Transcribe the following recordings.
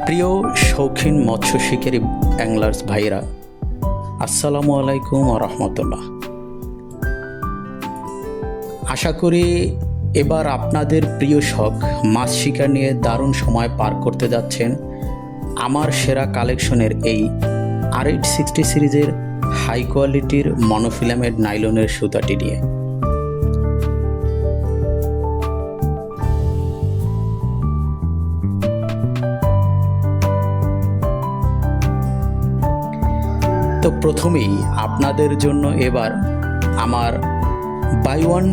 প্রিয় শৌখিন মৎস্য শিকারী অ্যাংলার্স ভাইরা, আসসালামু আলাইকুম ওয়া রাহমাতুল্লাহ। আশা করি এবার আপনাদের প্রিয় শখ মাছ শিকার নিয়ে দারুণ সময় পার করতে যাচ্ছেন আমার সেরা কালেকশনের এই R860 সিরিজের হাই কোয়ালিটির মনোফিলামেন্ট নাইলনের সুতাটি নিয়ে। তো প্রথমেই আপনাদের জন্য এবার আমার বাই ওয়ান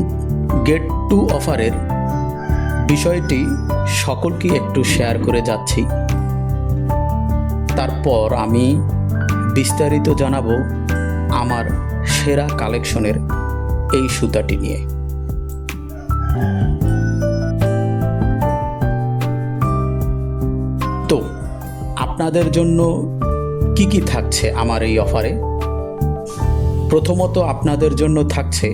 গেট টু অফারের বিষয়টি সকলকে একটু শেয়ার করে যাচ্ছি। তারপর আমি বিস্তারিত জানাবো আমার সেরা কালেকশনের এই সুতাটি নিয়ে। তো আপনাদের জন্য কি কি থাকছে আমার এই অফারে? প্রথমত আপনাদের জন্য থাকছে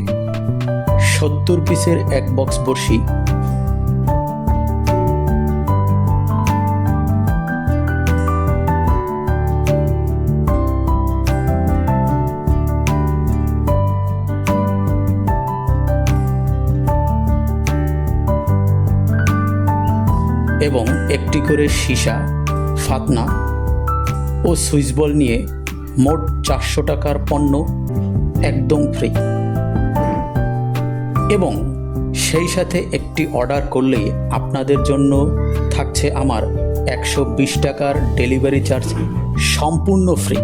70 পিসের এক বক্স বড়শি, এবং একটি করে সীসা, ফাতনা ও সুইচ বল নিয়ে মোট 400 টাকার পণ্য একদম ফ্রি। এবং সেই সাথে একটি অর্ডার করলেই আপনাদের জন্য থাকছে আমার 120 টাকার ডেলিভারি চার্জ সম্পূর্ণ ফ্রি।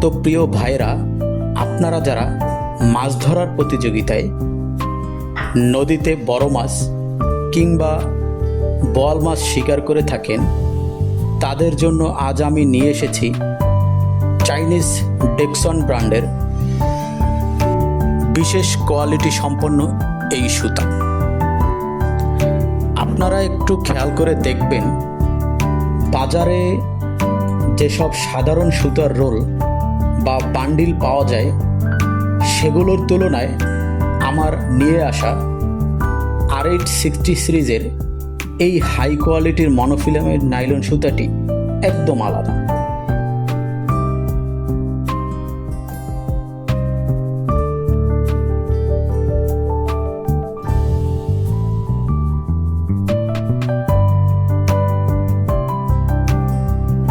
তো প্রিয় ভাইরা, আপনারা যারা মাছ ধরার প্রতিযোগিতায় নদীতে বড় মাছ কিংবা বোয়াল মাছ শিকার করে থাকেন, তাদের জন্য আজ আমি নিয়ে এসেছি চাইনিজ ডেক্সন ব্র্যান্ডের বিশেষ কোয়ালিটি সম্পন্ন এই সুতা। আপনারা একটু খেয়াল করে দেখবেন, বাজারে যেসব সাধারণ সুতার রোল বা বান্ডিল পাওয়া যায়, সেগুলোর তুলনায় আমার নিয়ে আসা R860 সিরিজের এই হাই কোয়ালিটির মনোফিলামেন্ট নাইলন সুতাটি একদম আলাদা।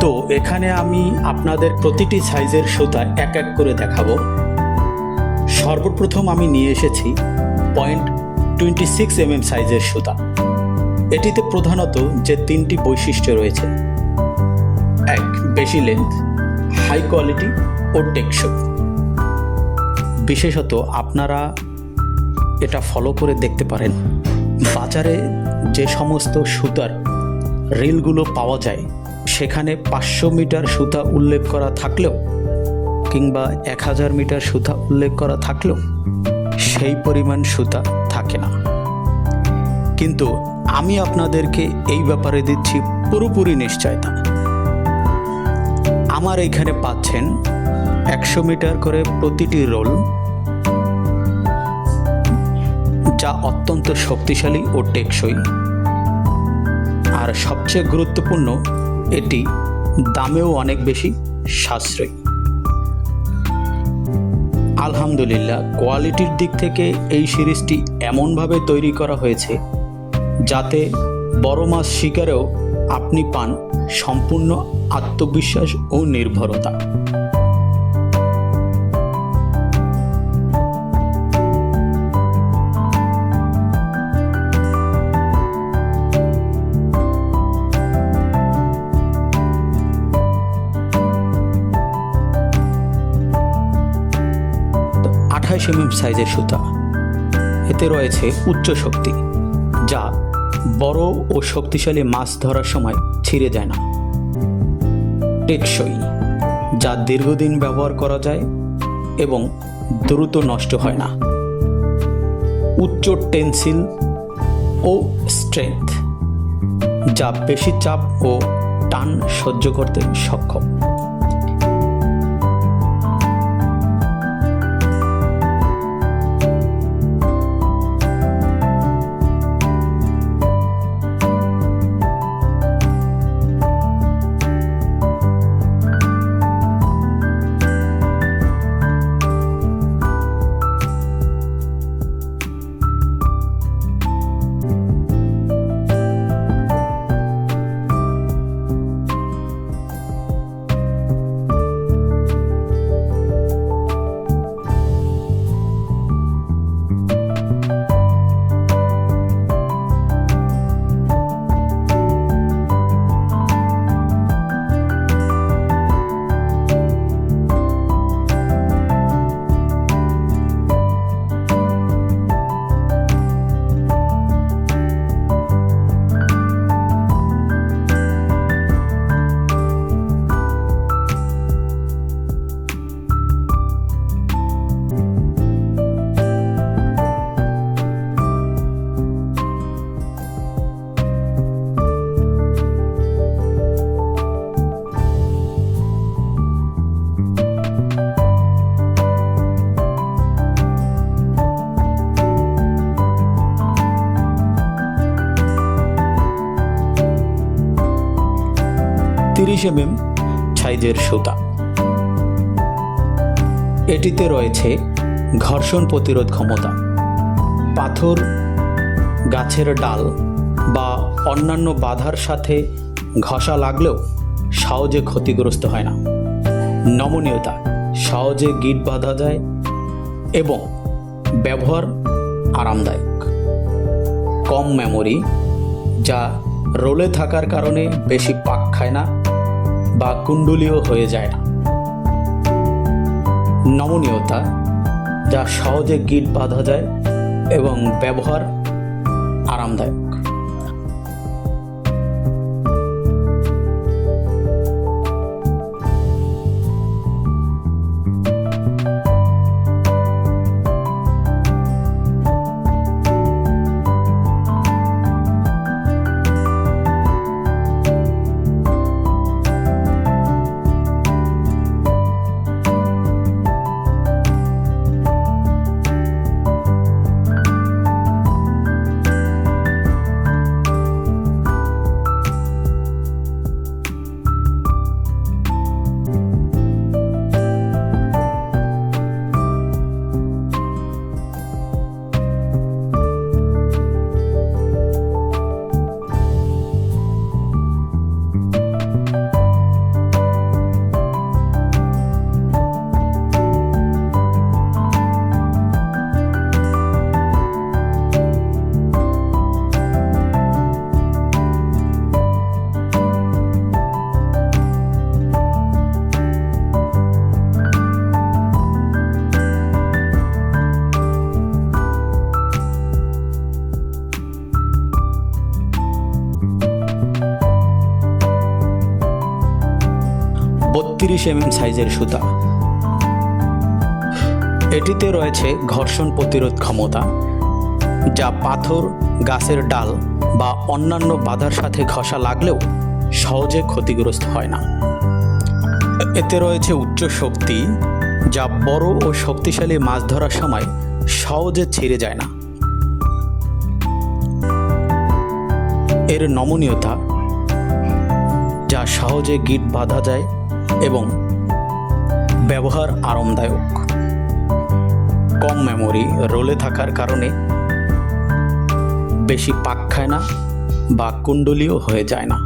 তো এখানে আমি আপনাদের প্রতিটি সাইজের সুতা এক এক করে দেখাবো। সর্বপ্রথম আমি নিয়ে এসেছি 0.26 mm সাইজের সুতা। এটিতে প্রধানত যে তিনটি বৈশিষ্ট্য রয়েছে: 1, বেশি লেন্থ, হাই কোয়ালিটি ও টেকসই। বিশেষত আপনারা এটা ফলো করে দেখতে পারেন, বাজারে যে সমস্ত সুতার রিলগুলো পাওয়া যায়, সেখানে 500 মিটার সুতা উল্লেখ করা থাকলেও কিংবা 1000 মিটার সুতা উল্লেখ করা থাকলেও সেই পরিমাণ সুতা থাকে না। কিন্তু আমি আপনাদেরকে এই ব্যাপারে দিচ্ছি পুরোপুরি নিশ্চয়তা। আমার এইখানে পাচ্ছেন 100 মিটার করে প্রতিটি রোল, যা অত্যন্ত শক্তিশালী ও টেকসই। আর সবচেয়ে গুরুত্বপূর্ণ, এটি দামেও অনেক বেশি সাশ্রয়ী। আলহামদুলিল্লাহ, কোয়ালিটির দিক থেকে এই সিরিজটি এমনভাবে তৈরি করা হয়েছে যাতে বড় মাছ শিকারেও আপনি পান সম্পূর্ণ আত্মবিশ্বাস ও নির্ভরতা। mm সাইজের সুতা। এতে রয়েছে উচ্চ শক্তি, যা বড় ও শক্তিশালী মাছ ধরার সময় ছিঁড়ে যায় না। টেকসই, যা দীর্ঘদিন ব্যবহার করা যায় এবং দ্রুত নষ্ট হয় না। উচ্চ টেনসিল ও স্ট্রেংথ, যা বেশি চাপ ও টান সহ্য করতে সক্ষম। mm সাইজের সুতা। এটিতে রয়েছে ঘর্ষণ প্রতিরোধ ক্ষমতা। পাথর, গাছের ডাল বা অন্যান্য বাধার সাথে ঘষা লাগলেও সহজে ক্ষতিগ্রস্ত হয় না। নমনীয়তা, সহজে গিঁট বাঁধা যায় এবং ব্যবহার আরামদায়ক। কম মেমোরি, যা রোলে থাকার কারণে বেশি পাক খায় না বা কুণ্ডলীয় হয়ে যায় না। নমনীয়তা, যা সহজে গিঁট বাঁধা যায় এবং ব্যবহার আরামদায়ক। 30 mm সাইজের সুতা। এটিতে রয়েছে ঘর্ষণ প্রতিরোধ ক্ষমতা, যা পাথর, গাছের ডাল বা অন্যান্য বাধার সাথে ঘষা লাগলেও সহজে ক্ষতিগ্রস্ত হয় না। এতে রয়েছে উচ্চ শক্তি, যা বড় ও শক্তিশালী মাছ ধরার সময় সহজে ছিঁড়ে যায় না। এর নমনীয়তা, যা সহজে গিঁট বাঁধা যায় এবং ব্যবহার আরামদায়ক। কম মেমোরি, রোলে থাকার কারণে বেশি পাক খায় না বা কুণ্ডলীয় হয়ে যায় না।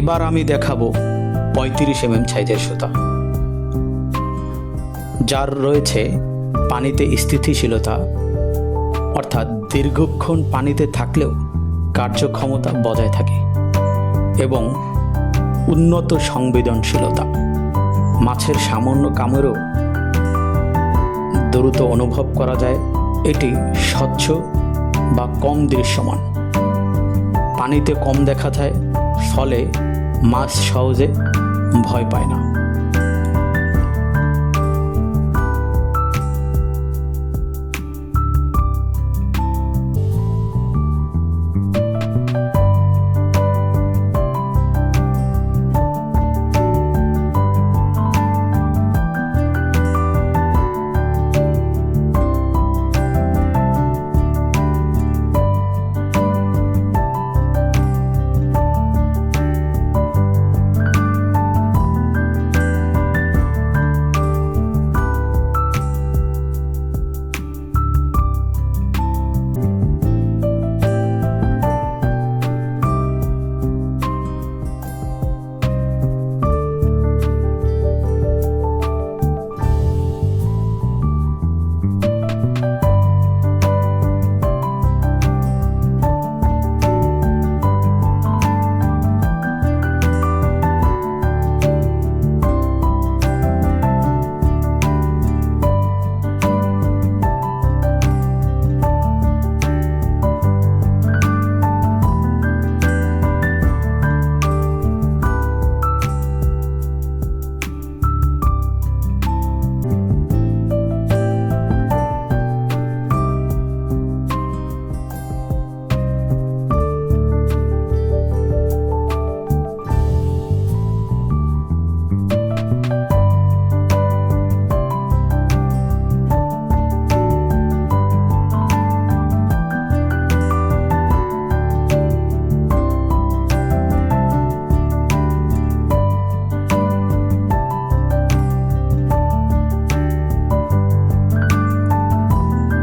এবার আমি দেখাবো 35 সাইজের সুতা, যার রয়েছে পানিতে স্থিতিশীলতা, অর্থাৎ দীর্ঘক্ষণ পানিতে থাকলেও কার্যক্ষমতা বজায় থাকে, এবং উন্নত সংবেদনশীলতা। মাছের সামান্য কামড়েও দ্রুত অনুভব করা যায়। এটি স্বচ্ছ বা কম দৃশ্যমান, পানিতে কম দেখা যায়, ফলে মাছ সহজে ভয় পায় না।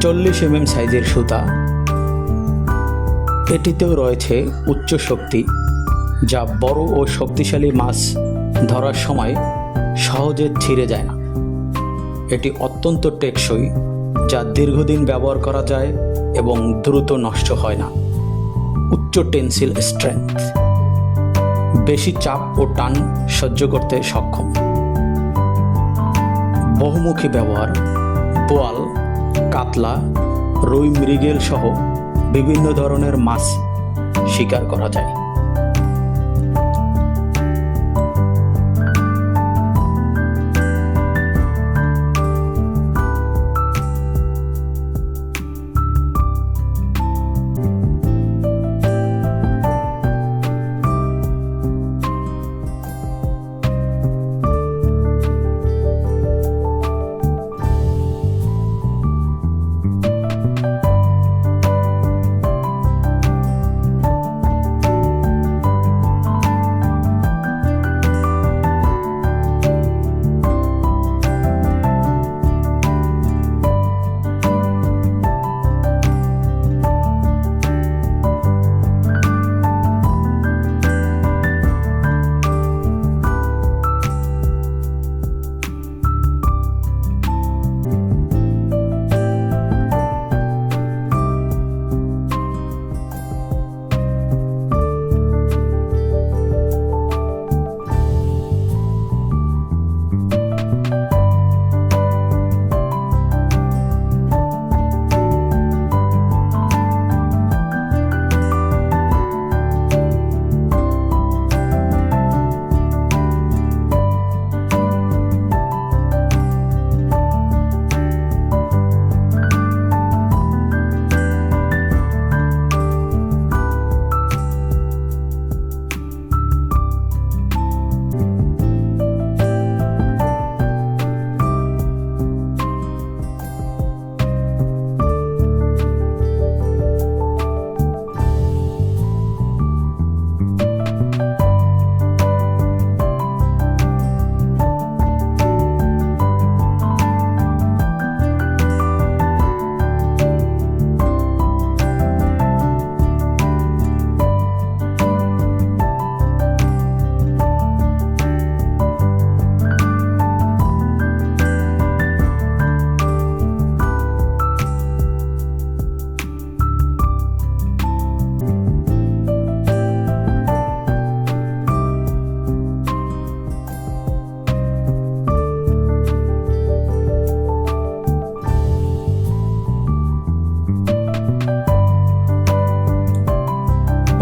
চল্লিশ সাইজের সুতা, এটিতেও রয়েছে উচ্চ শক্তি, যা বড় ও শক্তিশালী মাছ ধরার সময় সহজে ছিঁড়ে যায় না। এটি অত্যন্ত টেকসই, যা দীর্ঘদিন ব্যবহার করা যায় এবং দ্রুত নষ্ট হয় না। উচ্চ টেনসিল স্ট্রেংথ, বেশি চাপ ও টান সহ্য করতে সক্ষম। বহুমুখী ব্যবহার, বোয়াল, কাতলা, রুই, মৃগেল সহ বিভিন্ন ধরনের মাছ শিকার করা যায়।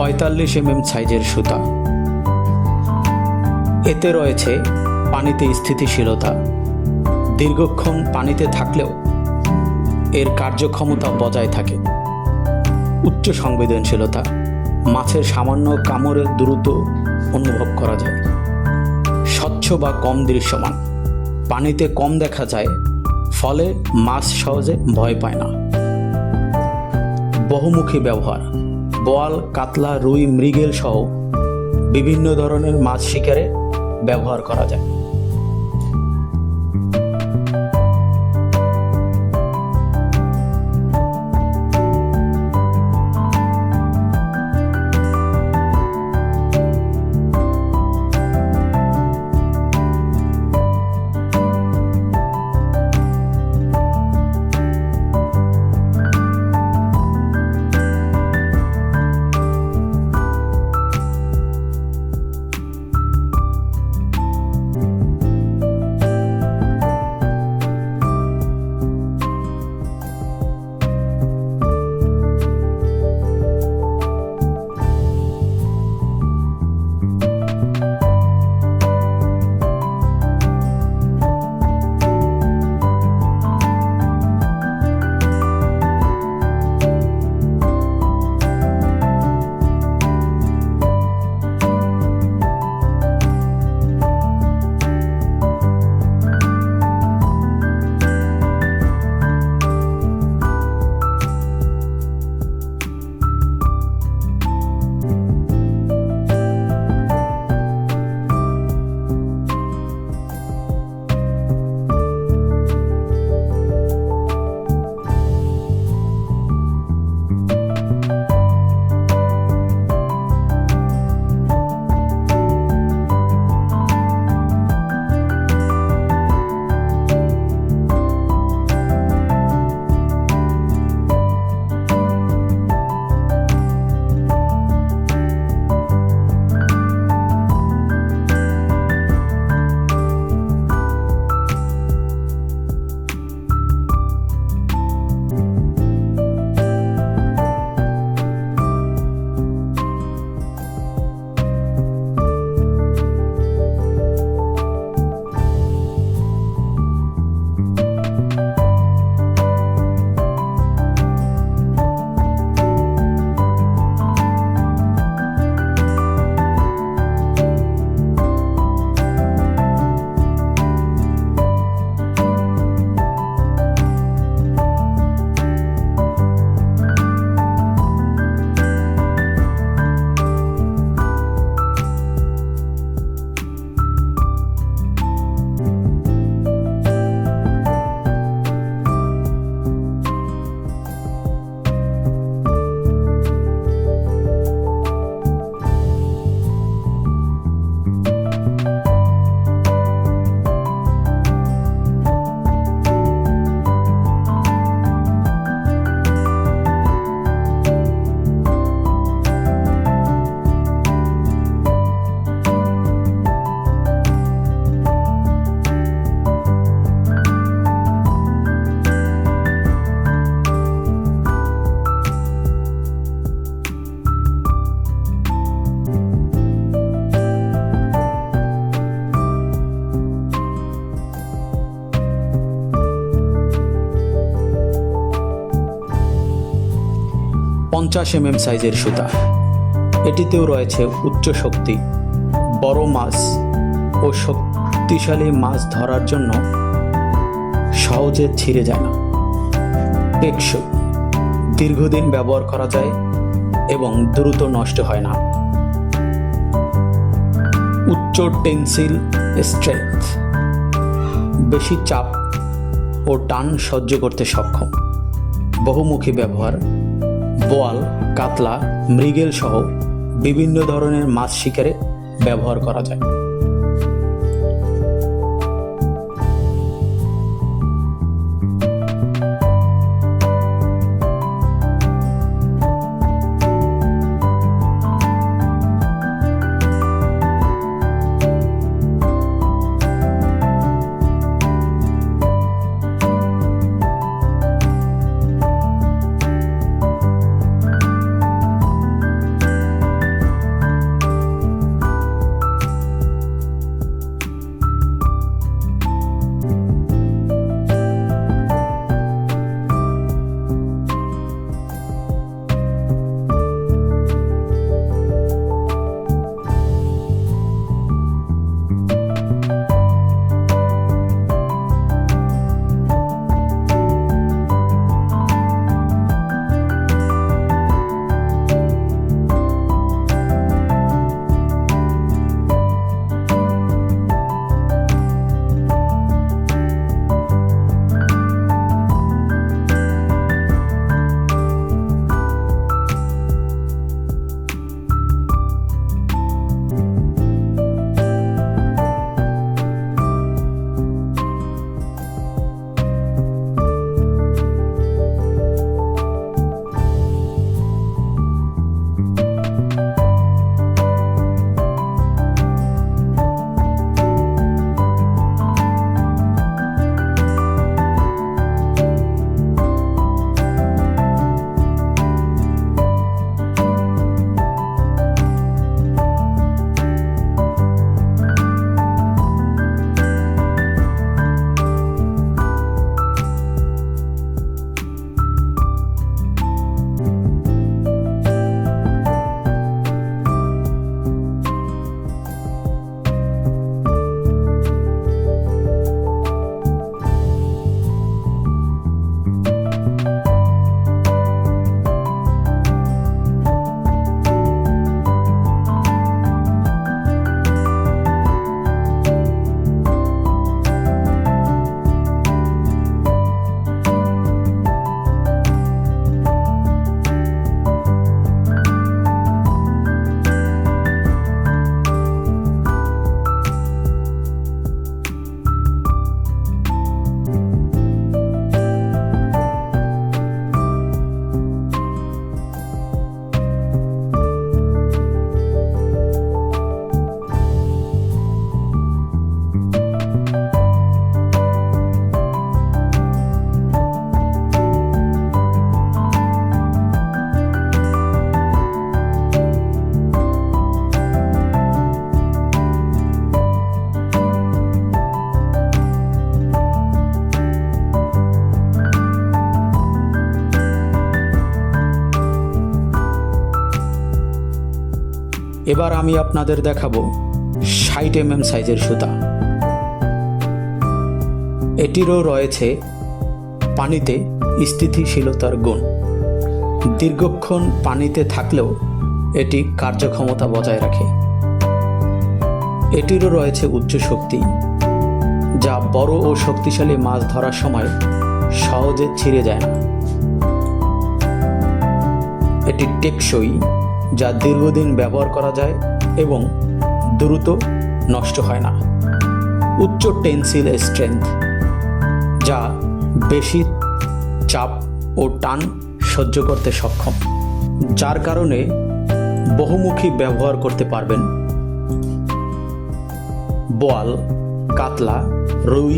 45 সাইজের সুতা। এতে রয়েছে পানিতে স্থিতিশীলতা, দীর্ঘক্ষণ পানিতে থাকলেও এর কার্যক্ষমতা বজায় থাকে। উচ্চ সংবেদনশীলতা, মাছের সামান্য কামড়ে দ্রুত অনুভব করা যায়। স্বচ্ছ বা কম দৃশ্যমান, পানিতে কম দেখা যায়, ফলে মাছ সহজে ভয় পায় না। বহুমুখী ব্যবহার, বোয়াল, কাতলা, রুই, মৃগেল সহ বিভিন্ন ধরনের মাছ শিকারে ব্যবহার করা যায়। পঞ্চাশ সাইজের সুতা। এটিতেও রয়েছে উচ্চ শক্তি, বড় মাছ ও শক্তিশালী মাছ ধরার জন্য সহজে ছিঁড়ে যায় না। টেকসই, দীর্ঘদিন ব্যবহার করা যায় এবং দ্রুত নষ্ট হয় না। উচ্চ টেনসিল স্ট্রেংথ, বেশি চাপ ও টান সহ্য করতে সক্ষম। বহুমুখী ব্যবহার, বোয়াল, কাতলা, মৃগেল সহ বিভিন্ন ধরনের মাছ শিকারে ব্যবহার করা যায়। এবার আমি আপনাদের দেখাবো 60 mm সাইজের সুতা। এটিরও রয়েছে পানিতে স্থিতিশীলতার গুণ। দীর্ঘক্ষণ পানিতে থাকলেও এটি কার্যক্ষমতা বজায় রাখে। এটিরও রয়েছে উচ্চ শক্তি, যা বড় ও শক্তিশালী মাছ ধরার সময় সহজে ছিঁড়ে যায় না। এটি টেকসই, যা দীর্ঘদিন ব্যবহার করা যায় এবং দ্রুত নষ্ট হয় না। উচ্চ টেনসিল স্ট্রেংথ, যা বেশি চাপ ও টান সহ্য করতে সক্ষম, যার কারণে বহুমুখী ব্যবহার করতে পারবেন। বোয়াল, কাতলা, রুই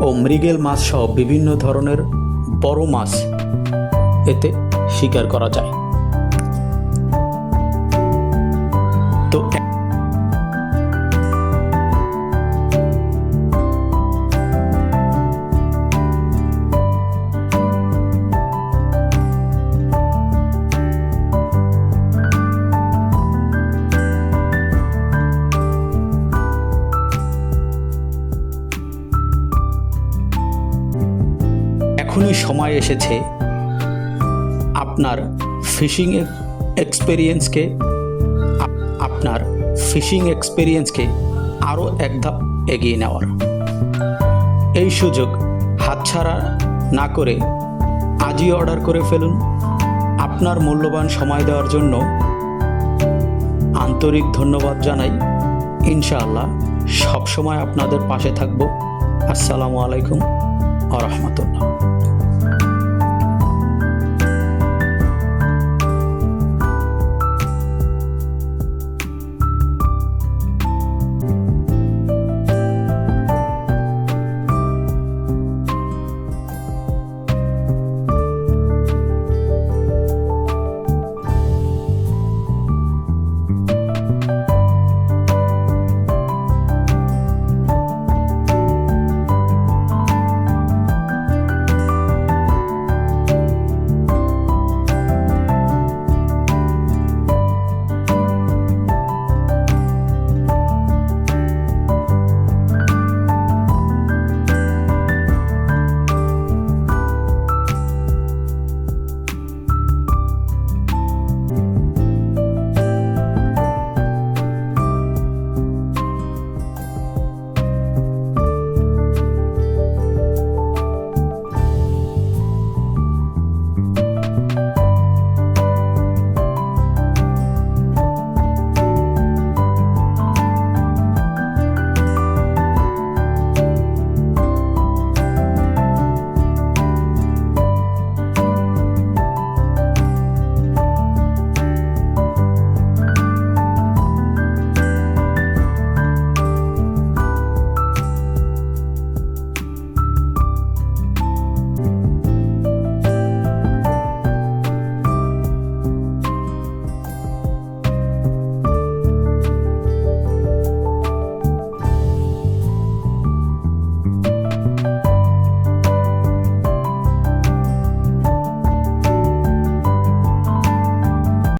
ও মৃগেল মাছ সহ বিভিন্ন ধরনের বড় মাছ এতে শিকার করা যায়। তো এখনই সময় এসেছে আপনার ফিশিং এক্সপেরিয়েন্সকে আরও এক ধাপ এগিয়ে নেওয়ার। এই সুযোগ হাতছাড়া না করে আজই অর্ডার করে ফেলুন। আপনার মূল্যবান সময় দেওয়ার জন্য আন্তরিক ধন্যবাদ জানাই। ইনশাআল্লাহ সবসময় আপনাদের পাশে থাকব। আসসালামু আলাইকুম ওয়া রাহমাতুল্লাহ।